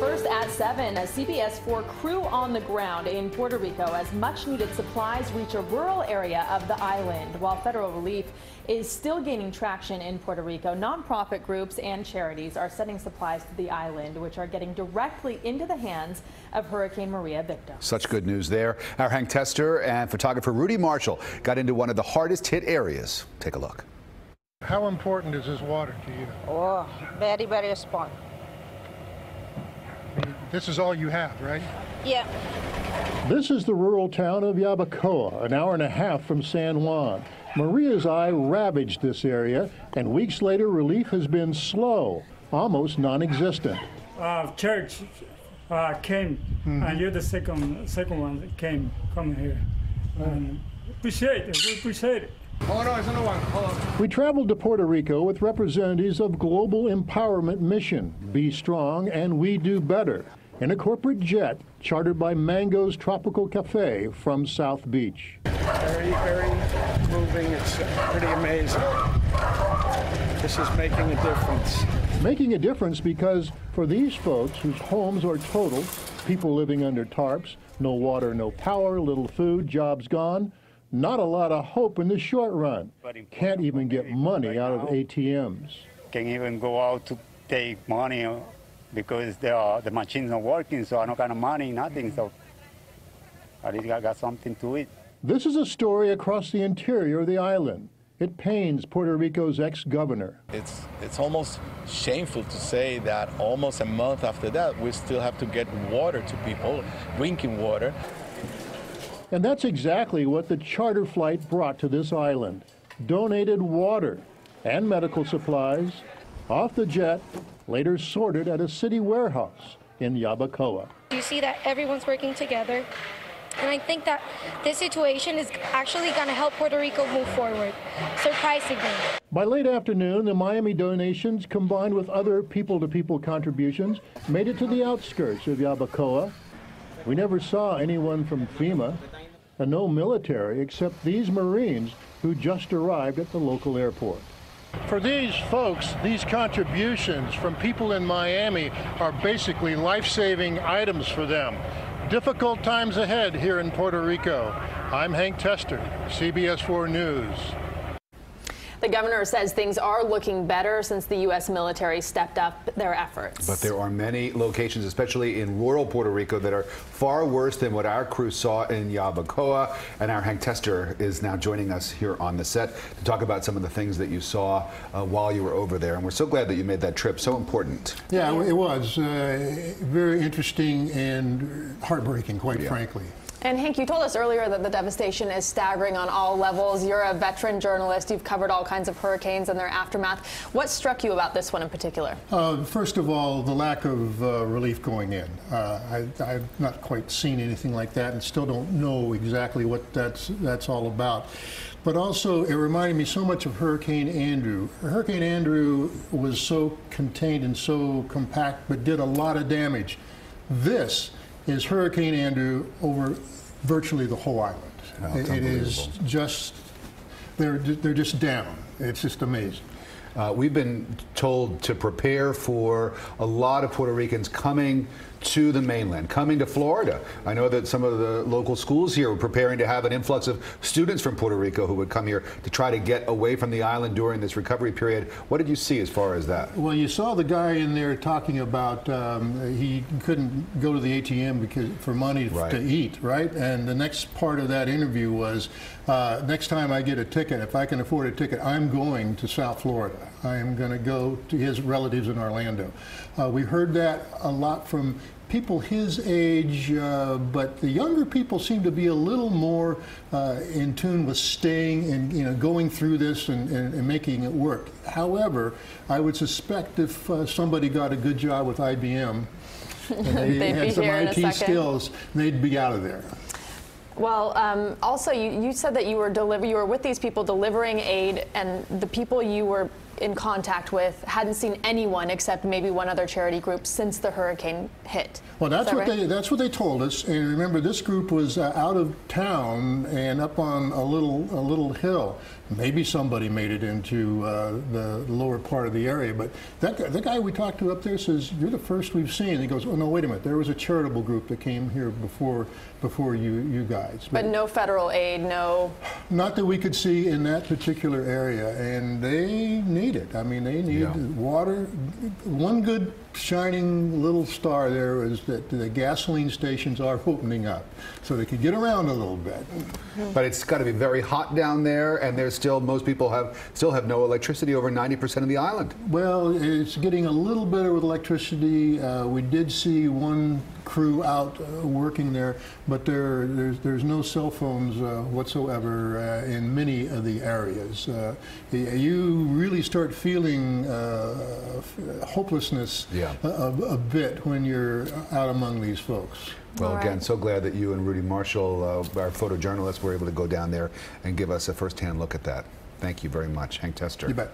first at 7, a CBS4 crew on the ground in Puerto Rico as much-needed supplies reach a rural area of the island. While federal relief is still gaining traction in Puerto Rico, nonprofit groups and charities are sending supplies to the island, which are getting directly into the hands of Hurricane Maria victims. Such good news there. Our Hank Tester and photographer Rudy Marshall got into one of the hardest hit areas. Take a look. How important is this water to you? Oh, very, very important. This is all you have, right? Yeah. This is the rural town of Yabucoa, an hour and a half from San Juan. Maria's eye ravaged this area, and weeks later, relief has been slow, almost non-existent. Church came, and you're the second one that came here. Appreciate it. We appreciate it. Oh, no, it's another one. Hold on. We traveled to Puerto Rico with representatives of Global Empowerment Mission, Be Strong and We Do Better, in a corporate jet chartered by Mango's Tropical Cafe from South Beach. Very, very moving. It's pretty amazing. This is making a difference. Making a difference because for these folks whose homes are totaled, people living under tarps, no water, no power, little food, jobs gone, not a lot of hope in the short run. Can't even get money out of ATMs. Can't even go out to take money because the machine's not working, so I don't got no money, nothing, so at least I got something to eat. This is a story across the interior of the island. It pains Puerto Rico's ex-governor. It's almost shameful to say that almost a month after that, we still have to get water to people, drinking water. And that's exactly what the charter flight brought to this island. Donated water and medical supplies off the jet, later sorted at a city warehouse in Yabucoa. You see that everyone's working together, and I think that this situation is actually going to help Puerto Rico move forward, surprisingly. By late afternoon, the Miami donations, combined with other people-to-people contributions, made it to the outskirts of Yabucoa. We never saw anyone from FEMA, and no military except these Marines who just arrived at the local airport. For these folks, these contributions from people in Miami are basically life-saving items for them. Difficult times ahead here in Puerto Rico. I'm Hank Tester, CBS4 News. The governor says things are looking better since the U.S. military stepped up their efforts. But there are many locations, especially in rural Puerto Rico, that are far worse than what our crew saw in Yabucoa. And our Hank Tester is now joining us here on the set to talk about some of the things that you saw while you were over there. And we're so glad that you made that trip. So important. Yeah, it was very interesting and heartbreaking, quite frankly. And Hank, you told us earlier that the devastation is staggering on all levels. You're a veteran journalist. You've covered all kinds of hurricanes and their aftermath. What struck you about this one in particular? First of all, the lack of relief going in. I've not quite seen anything like that and still don't know exactly what that's all about. But also, it reminded me so much of Hurricane Andrew. Hurricane Andrew was so contained and so compact, but did a lot of damage. This is Hurricane Andrew over virtually the whole island. Oh, it is just, they're just down. It's just amazing. We've been told to prepare for a lot of Puerto Ricans coming to the mainland, coming to Florida. I know that some of the local schools here were preparing to have an influx of students from Puerto Rico who would come here to try to get away from the island during this recovery period. What did you see as far as that? Well, you saw the guy in there talking about he couldn't go to the ATM for money to eat, right? And the next part of that interview was, next time I get a ticket, if I can afford a ticket, I'm going to South Florida. I am going to go to his relatives in Orlando. We heard that a lot from people his age, but the younger people seem to be a little more in tune with staying and going through this and making it work. However, I would suspect if somebody got a good job with IBM and they had some IT skills, they'd be out of there. Well, also you said that you were with these people delivering aid, and the people you were in contact with, hadn't seen anyone except maybe one other charity group since the hurricane hit. Well, that's what they told us. And remember, this group was out of town and up on a little hill. Maybe somebody made it into the lower part of the area, but the guy we talked to up there says, "You're the first we've seen." He goes, "Oh no, wait a minute. There was a charitable group that came here before you guys." But no federal aid, no. Not that we could see in that particular area, and they need it. I mean, they need water. One good shining little star there is that the gasoline stations are opening up, so they can get around a little bit. But it's got to be very hot down there, and there's still, most people still have no electricity over 90% of the island. Well, it's getting a little better with electricity. We did see one crew out working there, but there's no cell phones whatsoever in many of the areas. You really start feeling hopelessness a bit when you're out among these folks. Well, again, so glad that you and Rudy Marshall, our photojournalist, were able to go down there and give us a first-hand look at that. Thank you very much. Hank Tester. You bet.